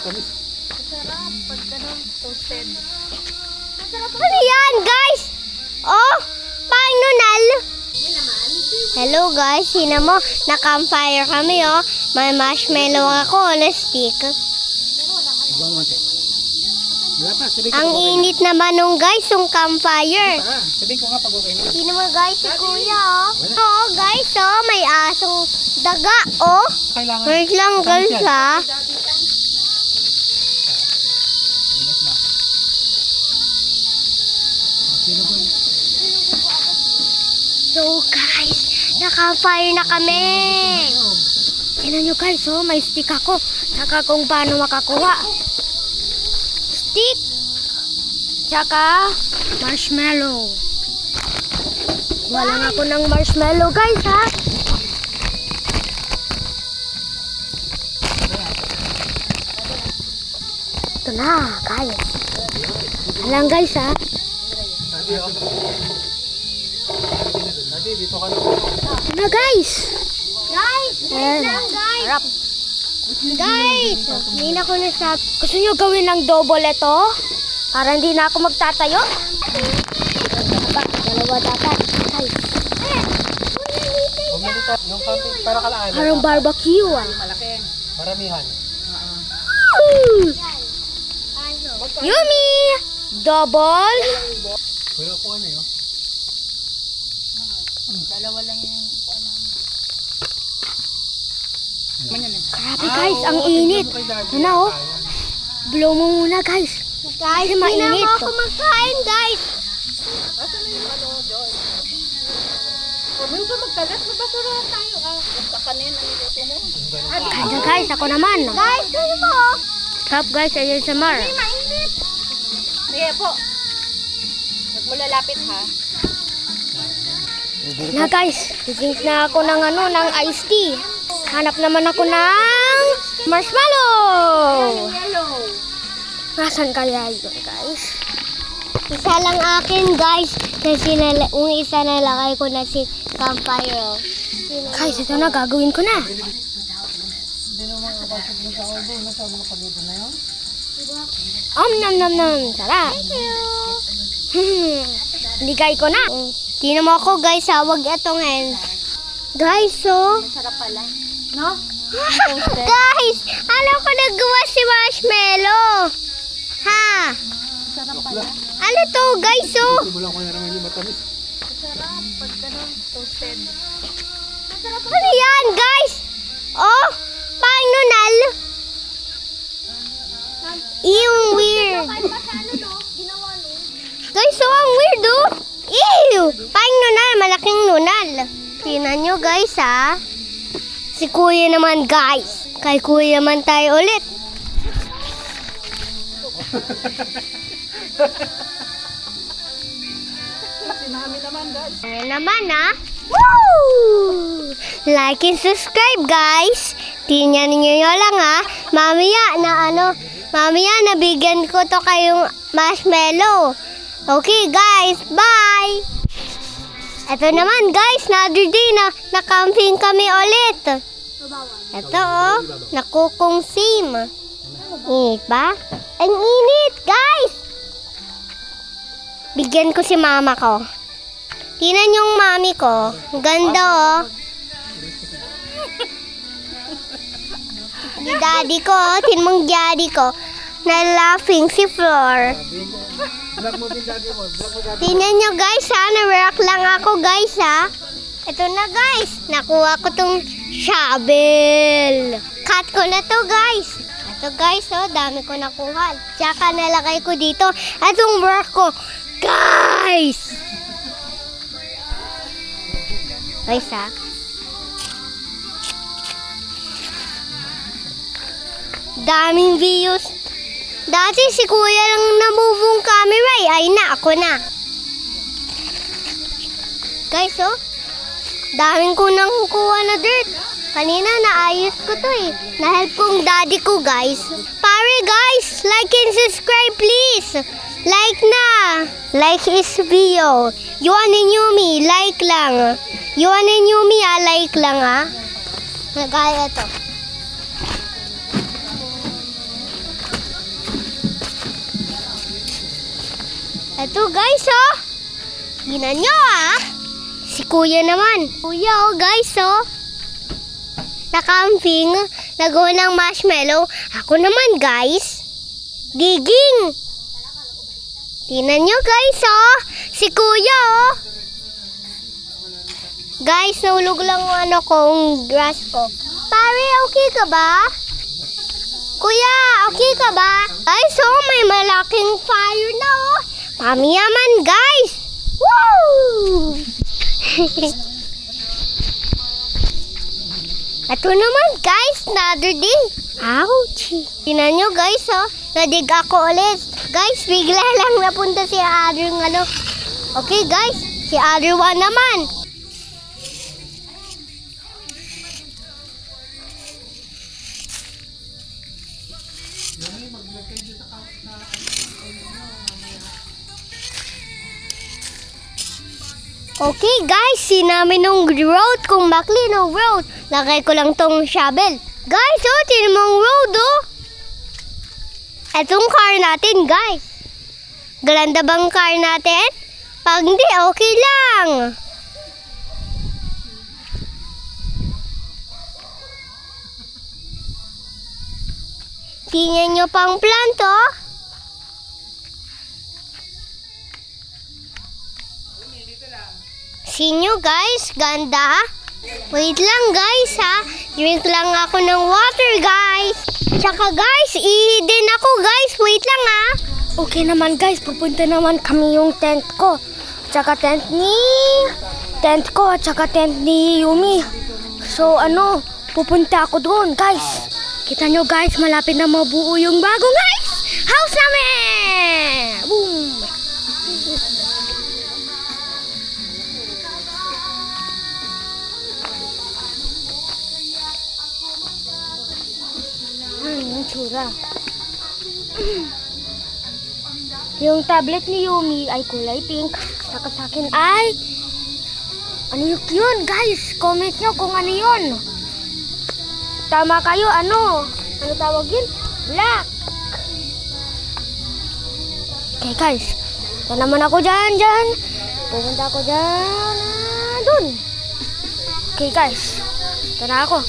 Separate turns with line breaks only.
matamis.
Masarap pag ganun, toasted.
Ano yan, guys? Oh, parang nunal. Hello guys, sino mo? Na-campfire kami oh. May marshmallow ako na stick.
Ibang konti. Wala pa, sabihin ko
Ang
pag okay na.
init naman nung guys, yung campfire.
Sabihin ko nga pag okay na.
Sino mo guys, si kuya oh. Oo guys oh, may asong daga oh.
Kailangan.
Wait lang guys ha.
Init na. Sino ba yun?
So guys, naka-fire na kami. Tingnan nyo guys, oh, may stick ako. Saka kung paano makakuha. Stick. Tsaka marshmallow. Walang ako ng marshmallow guys ha. Ito na guys. Alang guys ha.
Sabi oh. Sabi, dito ka na.
Ito na guys. Guys, wait lang guys. Harap. Guys, hindi na ko nasab. Gusto nyo gawin ng double ito? Para hindi na ako magtatayo? Dalawa dapat. Guys.
Bumili tayo yung camping para kalaan.
Parang barbecue ah.
Maramihan.
Yummy! Double.
Wala po ano yun.
Dalawa lang yung ano.
Grabe guys, ang init. Ano oh? Blow mo muna guys. Guys, mainit. Hindi na ako magkain guys.
Huwag ka magkalat, mabasura tayo. Sa kanin, ang niluto mo.
Kaya guys, ako naman. Guys, ano mo? Stop guys, ayun sa Mar.
Mainit. Sige po. Huwag mo lalapit ha.
Na guys, drink na ako ng ano, ng iced tea. Hanap naman ako ng marshmallow.
Yellow.
Nasaan kaya yun guys? Isa lang akin guys. Kasi yung isa nalakay ko na si campfire. Oh. Guys, ito na, gagawin ko na. Nom nom nom. Sarap. Thank you. Ligay ko na. Tingnan mo ako guys ha, wag itong hands. Guys, so.
Masarap pala. No?
Guys, alam ko nagawa si Marshmallow. Ha?
Masarap pala.
Ano to guys, so?
Simulan ko na naman yung matamis.
Masarap pag ganun, toasted.
Ano yan guys? Oh, parang nunal. Ew, weird. Guys, so ang weird oh. Ew, parang nunal, malaking nunal. Tingnan nyo guys ha. Si kuya naman guys. Kay kuya naman tayo ulit.
Sinami naman guys.
Ayan naman ha. Woo! Like and subscribe guys. Tingnan niyo lang ha. Mamaya nabigyan ko to kayong marshmallow. Okay guys, bye! Ito naman guys, another day na nakamping kami ulit. Ito oh, nakukungsim. Init ba? Ang init guys! Bigyan ko si mama ko. Tingnan yung mami ko. Ang ganda oh. Di daddy ko, tinmong daddy ko. Na laughing si Flor.
Black mo din daddy mo. Black mo daddy.
Tingnan nyo guys ha, na-work lang ako guys ha. Ito na guys, nakuha ko tong shovel. Cut ko na to guys. Ito guys oh, dami ko nakuha. Tsaka nalagay ko dito. Itong work ko. Guys! Guys ha. Daming views. Dati si kuya lang namuvong camera eh. Ay na, ako na. Guys, oh. Daming ko nang kuha na dirt. Kanina naayos ko to eh. Na-help kong daddy ko guys. Pare guys, like and subscribe please. Like na. Like is video. You wanna new me, like lang. You wanna new me, like lang ha. Nagaya to. Eto guys, oh. Tingnan nyo, ah. Si kuya naman. Kuya, oh guys, oh. Nakamping, nagawa ng marshmallow. Ako naman, guys. Diging. Tingnan nyo, guys, oh. Si kuya, oh. Guys, nahulog lang yung ano kong grass ko. Pare, okay ka ba? Kuya, okay ka ba? Guys, oh, may malaking fire na, oh. Pamiyaman, guys. Woo! Ito naman, guys, another day. Ouch! Tingnan nyo, guys, oh. Nadig ako ulit. Guys, bigla lang napunta si other ano. Okay, guys, si other one naman. Okay guys, sinamin nung road kung maklino road. Lagay ko lang tong shovel. Guys, oh, tinan mong road, oh. Etong car natin, guys. Ganda bang car natin? Pag hindi, okay lang. Tingnan nyo pang plant, oh. See nyo guys, ganda. Wait lang guys ha. Drink lang ako ng water guys. Tsaka guys, din ako guys. Wait lang ha.
Okay naman guys, pupunta naman kami yung tent ko. Tsaka tent ko at tsaka tent ni Yumi. So ano, pupunta ako doon guys. Kita nyo guys, malapit na mabuo yung bagong house namin. Boom! Yung tsura. Yung tablet ni Yumi ay kulay pink. Saka sa akin ay ano yun guys? Comment nyo kung ano yun. Tama kayo, ano tawag yun? Black. Okay guys, ito naman ako dyan. Pupunta ako dyan. Dun. Okay guys, ito na ako.